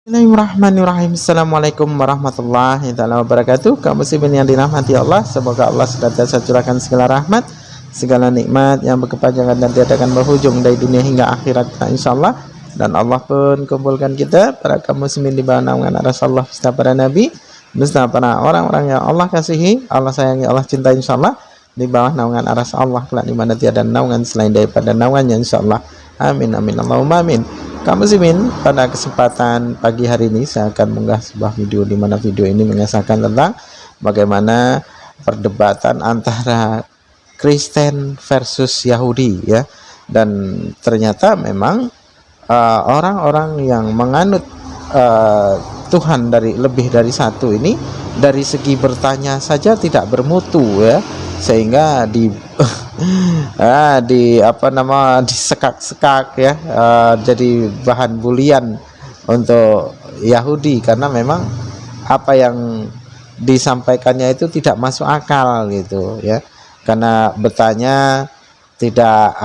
Bismillahirrahmanirrahim. Assalamualaikum warahmatullahi wabarakatuh. Kaum muslimin yang dirahmati Allah, semoga Allah senantiasa curahkan segala rahmat, segala nikmat yang berkepanjangan dan tiada akan berhujung dari dunia hingga akhirat, insyaallah. Dan Allah pun kumpulkan kita para kaum muslimin di bawah naungan Rasulullah beserta para nabi, beserta para orang-orang yang Allah kasihi, Allah sayangi, Allah cintai, insyaallah, di bawah naungan aras Allah kelak, di mana tiada naungan selain daripada naungannya, insyaallah. Amin amin Allahumma amin. Kaum muslimin, pada kesempatan pagi hari ini saya akan mengunggah sebuah video di mana video ini mengisahkan tentang bagaimana perdebatan antara Kristen versus Yahudi, ya. Dan ternyata memang orang-orang yang menganut Tuhan dari lebih dari satu ini dari segi bertanya saja tidak bermutu, ya, sehingga disekak-sekak, ya, jadi bahan bulian untuk Yahudi karena memang apa yang disampaikannya itu tidak masuk akal gitu, ya, karena bertanya tidak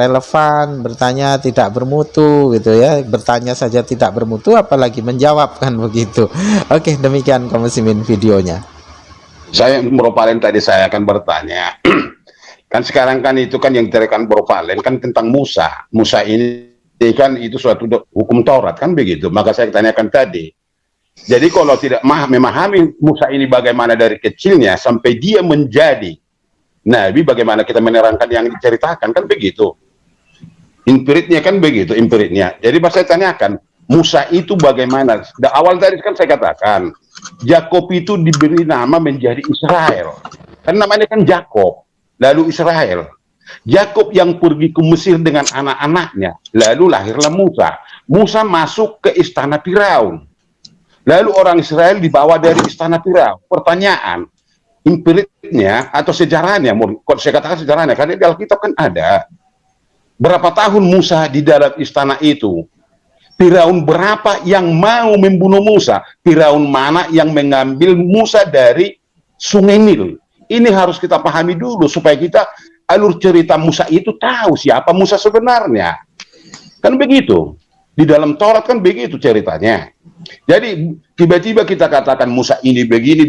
relevan, bertanya tidak bermutu gitu, ya, bertanya saja tidak bermutu apalagi menjawab, kan begitu. Oke, demikian kaum muslimin videonya. Saya Bro Valen tadi saya akan bertanya kan sekarang kan itu kan yang diterangkan Bro Valen kan tentang Musa ini kan itu suatu hukum Taurat kan begitu, maka saya tanyakan tadi, jadi kalau tidak memahami Musa ini bagaimana dari kecilnya sampai dia menjadi Nabi, bagaimana kita menerangkan yang diceritakan, kan begitu impiritnya, kan begitu impiritnya. Jadi pas saya tanyakan Musa itu bagaimana, awal tadi kan saya katakan Yakob itu diberi nama menjadi Israel, kan namanya kan Yakob, lalu Israel. Yakob yang pergi ke Mesir dengan anak-anaknya, lalu lahirlah Musa. Musa masuk ke istana Firaun, lalu orang Israel dibawa dari istana Firaun. Pertanyaan, empiritnya atau sejarahnya, kalau saya katakan sejarahnya, karena di Alkitab kan ada berapa tahun Musa di dalam istana itu. Firaun berapa yang mau membunuh Musa? Firaun mana yang mengambil Musa dari Sungai Nil? Ini harus kita pahami dulu supaya kita alur cerita Musa itu tahu siapa Musa sebenarnya. Kan begitu. Di dalam Taurat kan begitu ceritanya. Jadi tiba-tiba kita katakan Musa ini begini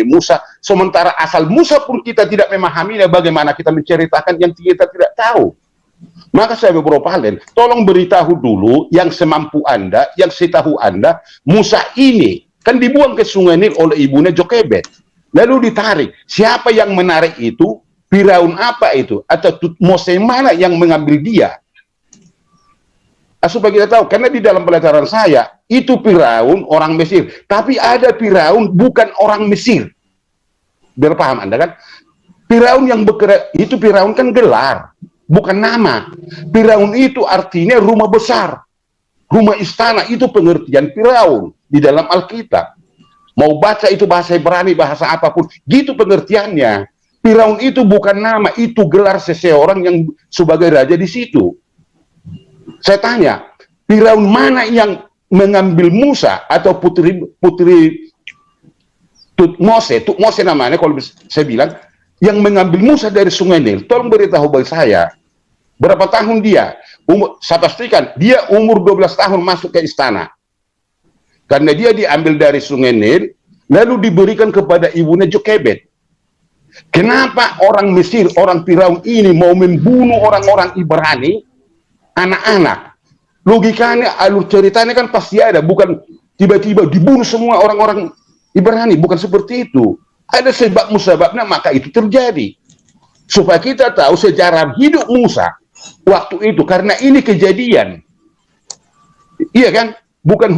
Musa, sementara asal Musa pun kita tidak memahaminya, bagaimana kita menceritakan yang kita tidak tahu. Maka saya Bro Valen, tolong beritahu dulu yang semampu Anda, yang setahu Anda, Musa ini kan dibuang ke Sungai Nil oleh ibunya Jokebed, lalu ditarik. Siapa yang menarik itu? Firaun apa itu? Atau Tutmose mana yang mengambil dia? Supaya kita tahu, karena di dalam pelajaran saya itu Firaun orang Mesir, tapi ada Firaun bukan orang Mesir. Biar paham Anda kan? Firaun yang bekerja itu, Firaun kan gelar, bukan nama. Firaun itu artinya rumah besar, rumah istana, itu pengertian Firaun di dalam Alkitab. Mau baca itu bahasa Ibrani, bahasa apapun, gitu pengertiannya. Firaun itu bukan nama, itu gelar seseorang yang sebagai raja di situ. Saya tanya, Firaun mana yang mengambil Musa atau putri Tutmose namanya, kalau saya bilang, yang mengambil Musa dari Sungai Nil? Tolong beritahu bagi saya, berapa tahun dia? Saya pastikan dia umur 12 tahun masuk ke istana. Karena dia diambil dari Sungai Nil, lalu diberikan kepada ibunya Jokebed. Kenapa orang Mesir, orang Firaun ini mau membunuh orang-orang Ibrani, anak-anak? Logikanya, alur ceritanya kan pasti ada, bukan tiba-tiba dibunuh semua orang-orang Ibrani, bukan seperti itu. Ada sebab-musababnya, maka itu terjadi. Supaya kita tahu sejarah hidup Musa waktu itu, karena ini kejadian. Iya kan? Bukan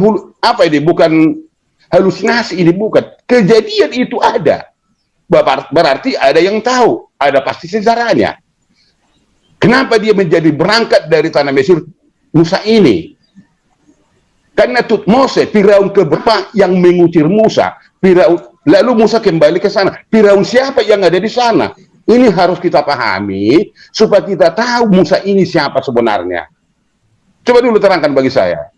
bukan halusinasi, ini bukan. Kejadian itu ada. Berarti ada yang tahu, ada pasti sejarahnya. Kenapa dia menjadi berangkat dari tanah Mesir, Musa ini? Karena Tutmose, Firaun keberapa yang mengusir Musa. Lalu Musa kembali ke sana. Firaun siapa yang ada di sana? Ini harus kita pahami supaya kita tahu Musa ini siapa sebenarnya. Coba dulu terangkan bagi saya.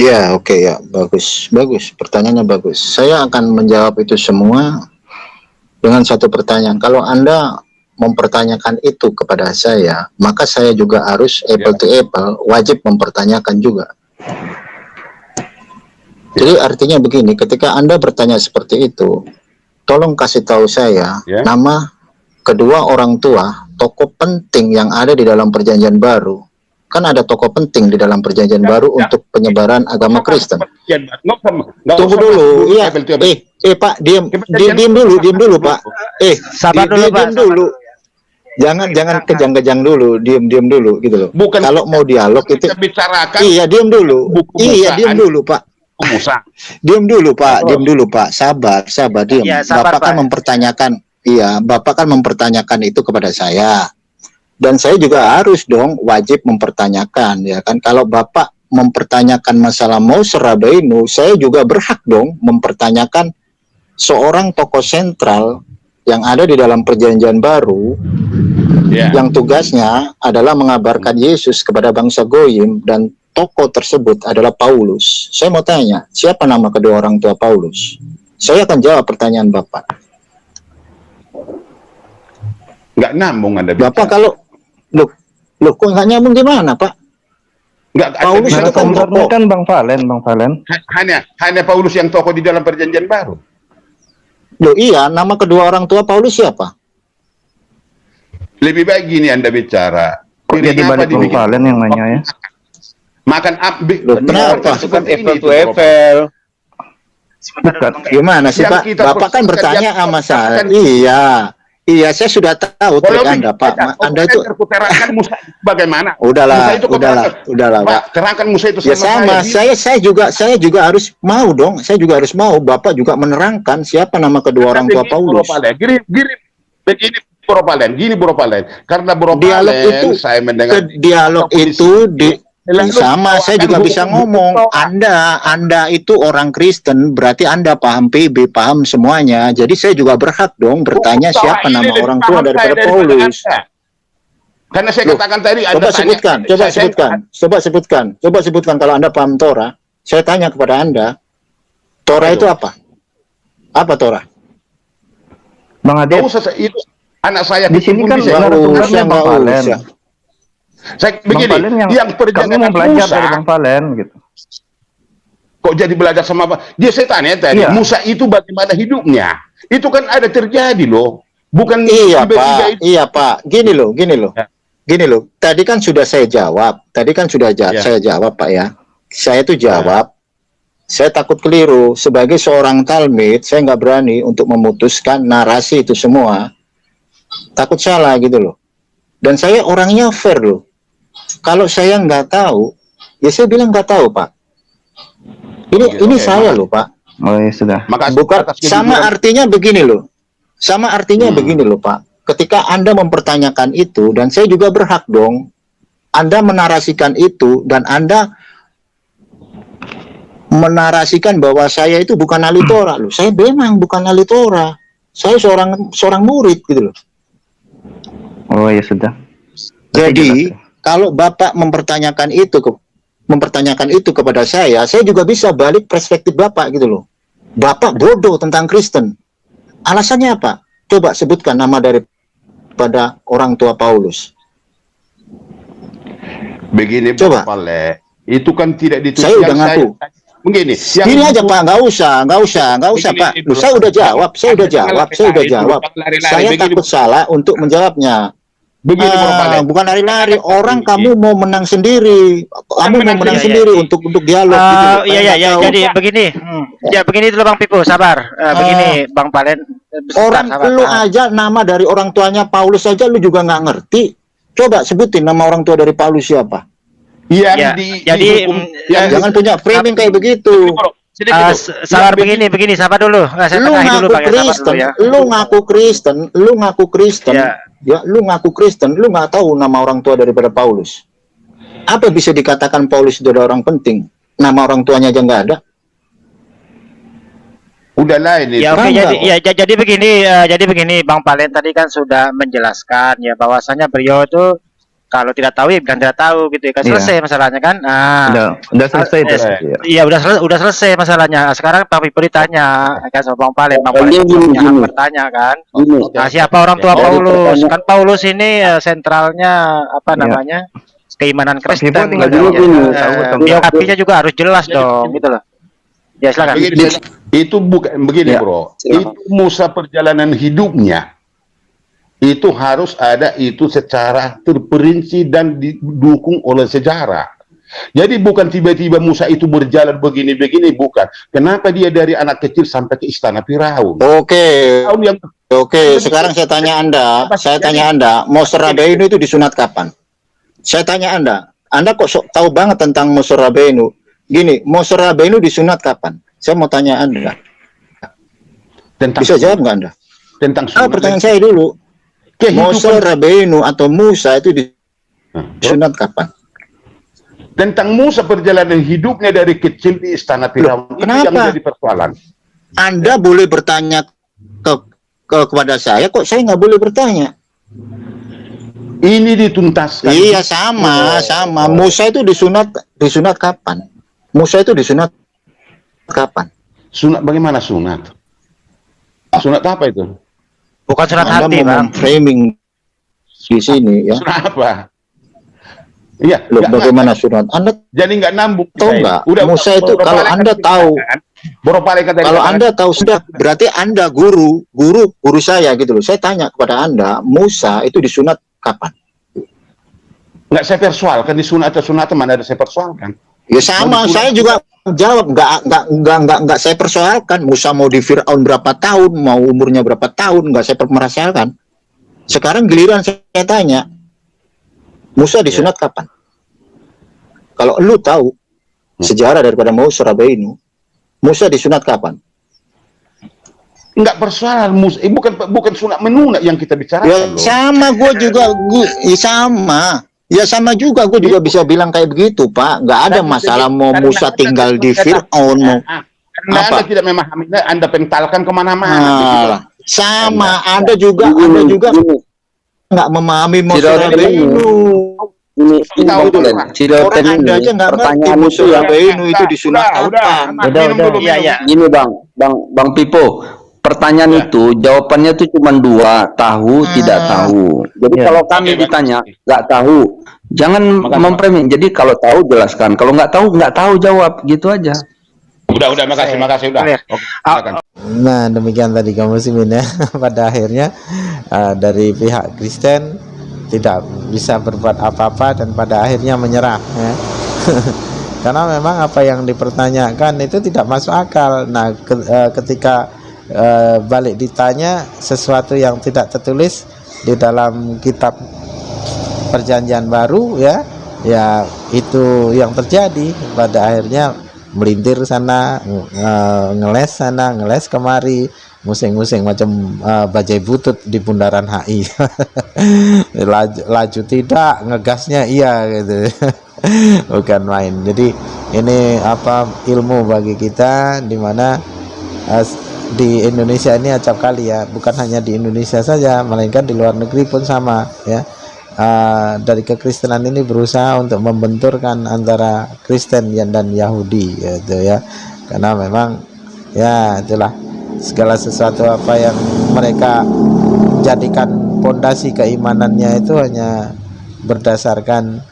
Ya, oke, ya, bagus. Pertanyaannya bagus. Saya akan menjawab itu semua dengan satu pertanyaan. Kalau Anda mempertanyakan itu kepada saya, maka saya juga harus apple to apple, wajib mempertanyakan juga. Jadi artinya begini, ketika Anda bertanya seperti itu, tolong kasih tahu saya Ya. nama kedua orang tua tokoh penting yang ada di dalam perjanjian baru. Kan ada tokoh penting di dalam perjanjian baru untuk penyebaran agama Kristen. Tunggu dulu, iya. Pak, diam dulu, Pak. Sabar dulu, Pak. diam dulu. Jangan kejang-kejang dulu, diam dulu gitu loh. Bukan kalau mau dialog itu kita bicarakan iya, diam dulu. buku Iya, Musa, diam dulu, Pak. Musa. Diam dulu, Pak. Sabar, diam. Iya, sabar, Bapak kan Pak. mempertanyakan, Bapak kan mempertanyakan itu kepada saya. Dan saya juga harus dong wajib mempertanyakan, ya kan. Kalau Bapak mempertanyakan masalah Moses Rabeinu, saya juga berhak dong mempertanyakan seorang tokoh sentral yang ada di dalam perjanjian baru, yang tugasnya adalah mengabarkan Yesus kepada bangsa Goyim, dan tokoh tersebut adalah Paulus. Saya mau tanya, siapa nama kedua orang tua Paulus? Saya akan jawab pertanyaan Bapak. Nggak nyambung Anda bicara. Bapak kalau loh kok nggak nyambung gimana, Pak? Nggak, Paulus itu kan tokoh. kan Bang Valen. Hanya Paulus yang tokoh di dalam perjanjian baru. Loh iya, nama kedua orang tua Paulus siapa? Lebih baik gini Anda bicara. Kok jadi balik Bang Valen yang nanya ya? Makan Loh, kenapa? Bukan ini itu, Bukan. Gimana sih, Yang Pak? kita Bapak kan proses bertanya kerja- sama saya. kan- Iya, saya sudah tahu trik Anda, Pak. Anda itu terangkan Musa bagaimana? udahlah, Musa itu udahlah, Pak. Terangkan Musa itu Ya sama sama, saya juga harus mau dong. Saya juga harus mau Bapak juga menerangkan siapa nama kedua orang tua Paulus. Gini Bro Palen. Karena Bro Dialog Palen, itu, saya mendengar dialog itu sama, saya juga bisa ngomong. hukum Anda itu orang Kristen, berarti Anda paham PB, paham semuanya. Jadi saya juga berhak dong bertanya siapa Ini nama lebih orang tua paham daripada saya Paulus. Anda. Karena saya Loh, katakan tadi Anda Coba tanya, sebutkan kalau Anda paham Torah. Saya tanya kepada Anda, Torah itu apa? Apa Torah? Bang Ade, Nggak usah, itu anak saya di sini kan bisa. narasumbernya Bang Valen. Saya Bang begini, Valen yang kami perjalanan mau belajar Musa, dari Bang Valen gitu. kok jadi belajar sama apa? Dia saya tanya tadi, Iya. Musa itu bagaimana hidupnya? Itu kan ada terjadi loh. Bukan Iya tiba-tiba Pak, itu. iya Pak. Gini loh. Ya. Gini loh. Tadi kan sudah saya jawab. Ya. Saya jawab, Pak ya. Saya tuh jawab. Saya takut keliru. Sebagai seorang talmid, saya nggak berani untuk memutuskan narasi itu semua. Takut salah gitu loh. Dan saya orangnya fair loh. Kalau saya nggak tahu, ya saya bilang nggak tahu, Pak. Ini Oke, saya loh, Pak. Oh ya sudah. Makasih Bukan atas sama kejujuran. artinya begini loh. Sama artinya begini loh, Pak. Ketika Anda mempertanyakan itu, dan saya juga berhak dong, Anda menarasikan itu, dan Anda menarasikan bahwa saya itu bukan ahli Torah loh. Saya memang bukan ahli Torah. Saya seorang murid gitu loh. Oh ya sudah. Jadi kalau Bapak mempertanyakan itu kepada saya juga bisa balik perspektif Bapak gitu loh. Bapak bodoh tentang Kristen. Alasannya apa? Coba sebutkan nama daripada orang tua Paulus. Begini Coba. Bro Palen, itu kan tidak ditulis. Saya udah ngaku. Begini, Ini aja Pak, nggak usah Begini, Pak. Bro. Saya udah jawab. Saya Lari-lari, Saya begini, takut salah untuk menjawabnya. Begini Bro Palen. Bukan lari-lari, orang kamu mau menang sendiri. Kamu mau menang Iya, sendiri iya. untuk dialog gitu loh. Iya, Saya iya, nggak tahu. jadi begini. Ya begini dulu Bang Pipo, sabar. Begini Bang Palen. Orang lu aja nama dari orang tuanya Paulus saja lu juga nggak ngerti. Coba sebutin nama orang tua dari Paulus siapa? Yang Ya, jadi, dihukum, Jangan punya framing kayak begitu. Sabar begini, sabar dulu. Saya Lu tengahin dulu ngaku Bang, ya, sabar Kristen, dulu ya. lu ngaku Kristen. Ya. Ya, lu ngaku Kristen, lu nggak tahu nama orang tua daripada Paulus. Apa bisa dikatakan Paulus itu adalah orang penting? Nama orang tuanya aja nggak ada. udah lain itu. Ya oke, Bangga, jadi begini Bang Palen tadi kan sudah menjelaskan ya bahwasanya beliau itu kalau tidak tahu ya bilang tidak tahu gitu ya kan, Iya. selesai masalahnya kan. Udah selesai itu. Iya udah selesai masalahnya. Sekarang Pak Pipo ditanya kan sama Bang Palen punya hak bertanya kan. Nah, siapa orang tua Paulus? Kan Paulus ini sentralnya apa Iya. namanya? Keimanan Kristen. Pipo tinggal gitu dulu ya. dulu, tahu, tahu. Biografinya juga harus jelas dong gitu loh. Ya silakan. Begini, itu bukan begini, Ya, bro. silakan. Itu Musa perjalanan hidupnya itu harus ada itu secara terperinci dan didukung oleh sejarah. Jadi bukan tiba-tiba Musa itu berjalan begini-begini, bukan. Kenapa dia dari anak kecil sampai ke istana Firaun? Oke, Firaun yang oke. Sekarang saya tanya Anda, Moses Rabeinu itu disunat kapan? Saya tanya Anda kok tahu banget tentang Moses Rabeinu? Gini, Moses Rabeinu disunat kapan? Saya mau tanya Anda. tentang Bisa jawab nggak Anda? tentang sunat Pertanyaan saya dulu. Moses kehidupan Rabeinu atau Musa itu disunat kapan? tentang Musa perjalanan hidupnya dari kecil di istana Firaun itu yang Kenapa? jadi persoalan. Anda boleh bertanya kepada saya, kok saya nggak boleh bertanya? Ini dituntaskan. Iya, sama. Musa itu disunat kapan? Musa itu disunat kapan? Sunat bagaimana sunat? Sunat apa itu? Bukan sunat Anda hati, mau Bang. framing di sini ya? Sunat apa? Iya. Loh, nggak- bagaimana sunat? Anda Jadi nggak nambung. tahu saya. nggak? Udah, Musa itu Bro kalau Pale kan Anda cerita tahu, kan? Bro Pale kan tadi kalau katakan, Anda tahu sudah, berarti Anda guru saya gitu loh. Saya tanya kepada Anda, Musa itu disunat kapan? nggak saya persoalkan di sunat atau sunat mana ada saya persoalkan. Ya sama, Mau disunat- saya juga jawab nggak saya persoalkan. Musa mau di Fir'aun berapa tahun, mau umurnya berapa tahun, nggak saya permasalahkan. Sekarang giliran saya tanya, Musa disunat kapan? Kalau lu tahu sejarah daripada Moses Rabeinu, Musa disunat kapan? Nggak persoalan bukan sunat menunat yang kita bicarakan Ya loh. sama, ya sama juga, gue juga bisa bilang kayak begitu, Pak. Nggak ada masalah mau Karena Musa Anda tinggal di Fir'aun, mau Karena apa? Anda tidak memahami, Anda pentalkan kemana-mana. begitu. Nah, sama. Anda juga nggak memahami Moses Tidak ada Rabeinu. Ini Tahu Bang dulu, Len, Pak. Ciloten Orang Anda ini aja nggak ngerti pertanyaan Moses itu ya. Rabeinu itu disunat kapan. Udah, Minum. iya. Gini Bang Pipo, pertanyaan Ya. itu jawabannya tuh cuma dua, tahu tidak tahu. Jadi Ya. kalau kami Oke, ditanya nggak tahu, jangan Makasih, memframing. Jadi kalau tahu jelaskan, kalau nggak tahu jawab, gitu aja. Udah, makasih udah. Clear. Oke, silakan. Nah, demikian tadi kaum muslimin ya. Pada akhirnya dari pihak Kristen tidak bisa berbuat apa-apa dan pada akhirnya menyerah ya. Karena memang apa yang dipertanyakan itu tidak masuk akal. Nah, ketika balik ditanya sesuatu yang tidak tertulis di dalam kitab Perjanjian Baru ya itu yang terjadi. Pada akhirnya melintir sana, ngeles sana, ngeles kemari, musing-musing macam bajai butut di bundaran HI. laju tidak, ngegasnya iya gitu. Bukan main. Jadi ini ilmu bagi kita, dimana di Indonesia ini acap kali ya, bukan hanya di Indonesia saja, melainkan di luar negeri pun sama ya. Dari kekristenan ini berusaha untuk membenturkan antara Kristen dan Yahudi gitu ya, karena memang ya itulah segala sesuatu apa yang mereka jadikan pondasi keimanannya itu hanya berdasarkan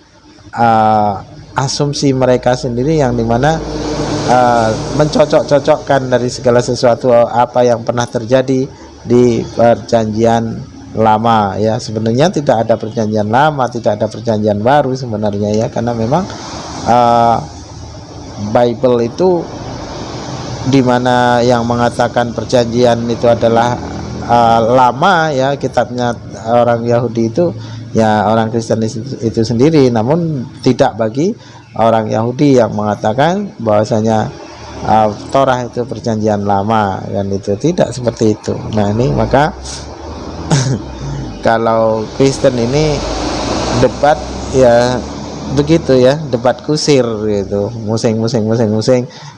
asumsi mereka sendiri, yang dimana mencocok-cocokkan dari segala sesuatu apa yang pernah terjadi di perjanjian lama ya. Sebenarnya tidak ada perjanjian lama, tidak ada perjanjian baru sebenarnya ya, karena memang Bible itu dimana yang mengatakan perjanjian itu adalah lama ya, kitabnya orang Yahudi itu ya orang Kristen itu sendiri, namun tidak bagi orang Yahudi yang mengatakan bahwasanya Torah itu perjanjian lama, kan itu tidak seperti itu. Nah ini maka kalau Kristen ini debat ya begitu ya, debat kusir gitu, musing,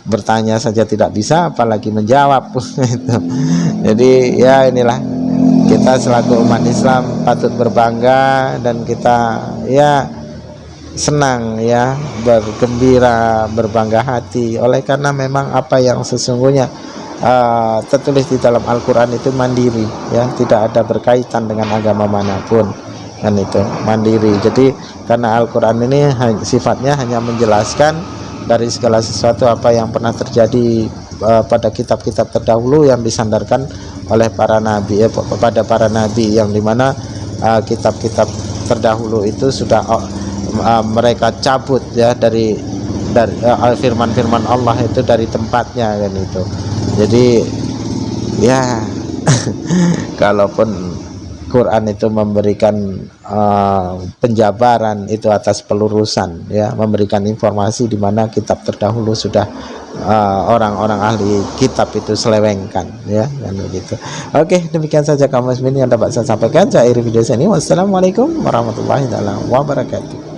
bertanya saja tidak bisa apalagi menjawab gitu. Jadi ya inilah, kita selaku umat Islam patut berbangga dan kita ya senang ya, bergembira, berbangga hati oleh karena memang apa yang sesungguhnya tertulis di dalam Al-Quran itu mandiri ya, tidak ada berkaitan dengan agama manapun, kan itu mandiri. Jadi karena Al-Quran ini sifatnya hanya menjelaskan dari segala sesuatu apa yang pernah terjadi pada kitab-kitab terdahulu yang disandarkan oleh para nabi, pada para nabi, yang dimana kitab-kitab terdahulu itu sudah mereka cabut ya dari firman-firman Allah itu dari tempatnya kan itu. Jadi ya kalaupun Quran itu memberikan penjabaran itu atas pelurusan ya, memberikan informasi di mana kitab terdahulu sudah orang-orang ahli kitab itu selewengkan ya, kan begitu. Oke, demikian saja kaum muslimin yang dapat saya sampaikan. Saya akhiri video ini. Wassalamualaikum warahmatullahi wabarakatuh.